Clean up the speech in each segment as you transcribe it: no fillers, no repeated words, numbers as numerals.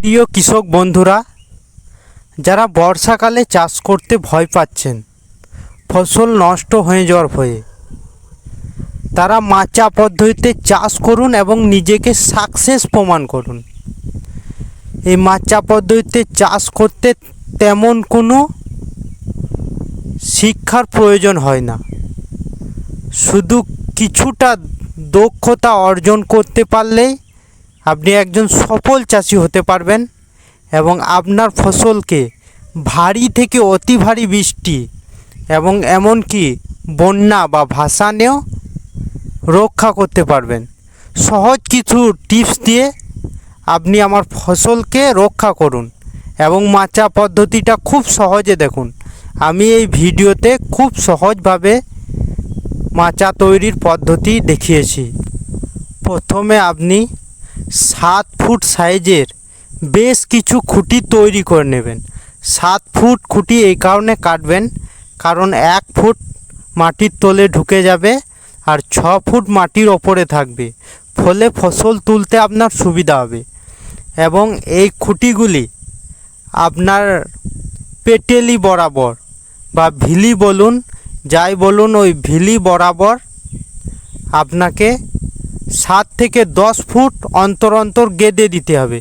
প্রিয় কৃষক বন্ধুরা, যারা বর্ষাকালে চাষ করতে ভয় পাচ্ছেন ফসল নষ্ট হয়ে যাওয়ার ভয়ে, তারা মাচা পদ্ধতিতে চাষ করুন এবং নিজেকে সাকসেস প্রমাণ করুন। এই মাচা পদ্ধতিতে চাষ করতে তেমন কোনো শিক্ষার প্রয়োজন হয় না, শুধু কিছুটা দক্ষতা অর্জন করতে পারলেই আপনি একজন সফল চাষি হতে পারবেন এবং আপনার ফসলকে ভারী থেকে অতি ভারী বৃষ্টি এবং এমনকি বন্যা বা ভাসানেও রক্ষা করতে পারবেন। সহজ কিছু টিপস দিয়ে আপনি আমার ফসলকে রক্ষা করুন এবং মাচা পদ্ধতিটা খুব সহজে দেখুন। আমি এই ভিডিওতে খুব সহজভাবে মাচা তৈরির পদ্ধতি দেখিয়েছি। প্রথমে আপনি 7 ফুট সাইজের বেশ কিছু খুঁটি তৈরি করে নেবেন। 7 ফুট খুঁটি এই কারণে কাটবেন কারণ 1 ফুট মাটির তলে ঢুকে যাবে আর 6 ফুট মাটির ওপরে থাকবে, ফলে ফসল তুলতে আপনার সুবিধা হবে। এবং এই খুঁটিগুলি আপনার পেটেলি বরাবর বা ভিলি বলুন, যাই বলুন, ওই ভিলি বরাবর আপনাকে 7 থেকে 10 ফুট অন্তর অন্তর গেঁথে দিতে হবে।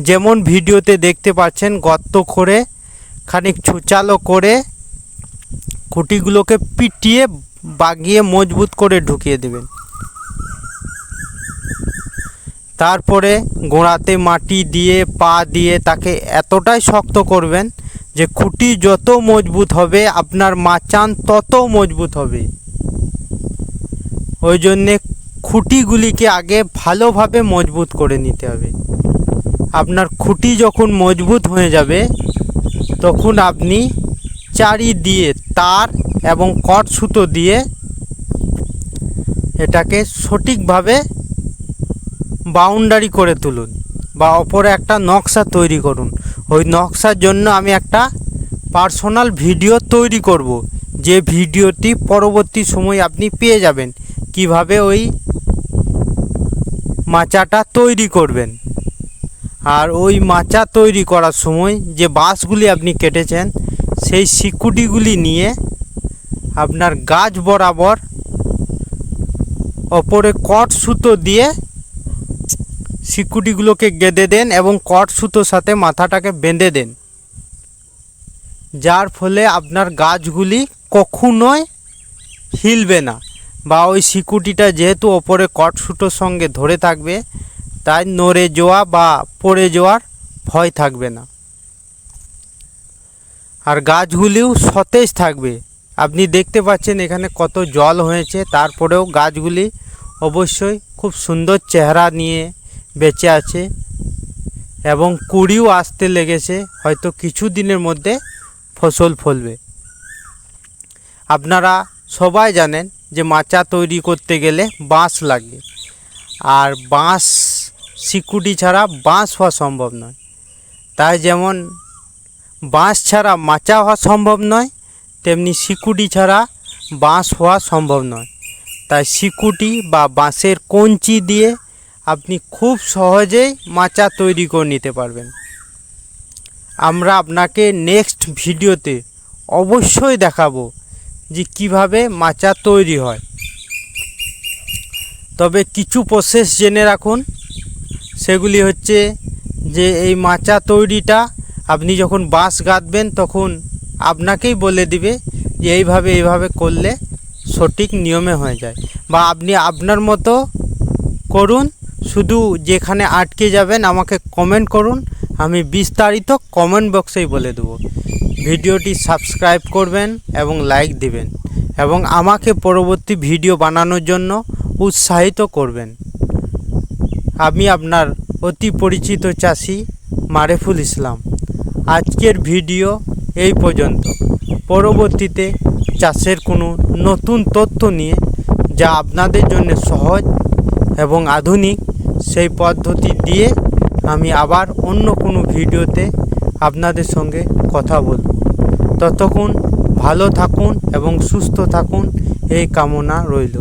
যেমন ভিডিওতে দেখতে পাচ্ছেন, গর্ত করে খানিক ছুচালো করে খুঁটিগুলোকে পিটিয়ে বাগিয়ে মজবুত করে ঢুকিয়ে দেবেন। তারপরে গোড়াতে মাটি দিয়ে পা দিয়ে তাকে এতটাই শক্ত করবেন যে খুঁটি যত মজবুত হবে আপনার মাচান তত মজবুত হবে। ওই জন্যে খুঁটিগুলিকে আগে ভালোভাবে মজবুত করে নিতে হবে। আপনার খুঁটি যখন মজবুত হয়ে যাবে তখন আপনি চারিদিকে তার এবং কট সুতো দিয়ে এটাকে সঠিকভাবে বাউন্ডারি করে তুলুন বা ওপরে একটা নকশা তৈরি করুন। ওই নকশার জন্য আমি একটা পার্সোনাল ভিডিও তৈরি করব, যে ভিডিওটি পরবর্তী সময় আপনি পেয়ে যাবেন কিভাবে ওই মাচাটা তৈরি করবেন। আর ওই মাচা তৈরি করার সময় যে বাঁশগুলি আপনি কেটেছেন সেই শিকুটিগুলি নিয়ে আপনার গাছ বরাবর ওপরে কট সুতো দিয়ে শিকুটিগুলোকে গেঁথে দেন এবং কট সুতোর সাথে মাথাটাকে বেঁধে দেন, যার ফলে আপনার গাছগুলি কখনোই হিলবে না বা ওই শিকুটিটা যেহেতু ওপরে কট সুতোর সঙ্গে ধরে থাকবে তাই নড়ে যাওয়া বা পড়ে যাওয়ার ভয় থাকবে না। আর গাছগুলিও সতেজ থাকবে। আপনি দেখতে পাচ্ছেন এখানে কত জল হয়েছে, তারপরেও গাছগুলি অবশ্যই খুব সুন্দর চেহারা নিয়ে বেঁচে আছে এবং কুড়িও আসতে লেগেছে, হয়তো কিছু দিনের মধ্যে ফসল ফলবে। আপনারা সবাই জানেন যে মাচা তৈরি করতে গেলে বাঁশ লাগে, আর বাঁশ শিকুটি ছাড়া বাঁশ হওয়া সম্ভব নয়। তাই যেমন বাঁশ ছাড়া মাচা হওয়া সম্ভব নয়, তেমনি শিকুটি ছাড়া বাঁশ হওয়া সম্ভব নয়। তাই শিকুটি বা বাঁশের কঞ্চি দিয়ে আপনি খুব সহজেই মাচা তৈরি করে নিতে পারবেন। আমরা আপনাকে নেক্সট ভিডিওতে অবশ্যই দেখাবো যে কিভাবে মাচা তৈরি হয়। তবে কিছু প্রসেস জেনে রাখুন, সেগুলি হচ্ছে যে এই মাচা তৈরিটা আপনি যখন বাঁশ গাঁথবেন তখন আপনাকেই বলে দিবে যে এইভাবে করলে সঠিক নিয়মে হয়ে যায়, বা আপনি আপনার মতো করুন। শুধু যেখানে আটকে যাবেন আমাকে কমেন্ট করুন, আমি বিস্তারিত কমেন্ট বক্সেই বলে দেবো। ভিডিওটি সাবস্ক্রাইব করবেন এবং লাইক দিবেন এবং আমাকে পরবর্তী ভিডিও বানানোর জন্য উৎসাহিত করবেন। আমি আপনার অতি পরিচিত চাষি মারেফুল ইসলাম। আজকের ভিডিও এই পর্যন্ত। পরবর্তীতে চাষের কোনো নতুন তথ্য নিয়ে যা আপনাদের জন্য সহজ এবং আধুনিক সেই পদ্ধতি দিয়ে আমি আবার অন্য কোনো ভিডিওতে আপনাদের সঙ্গে কথা বলব। ততক্ষণ ভালো থাকুন এবং সুস্থ থাকুন, এই কামনা রইল।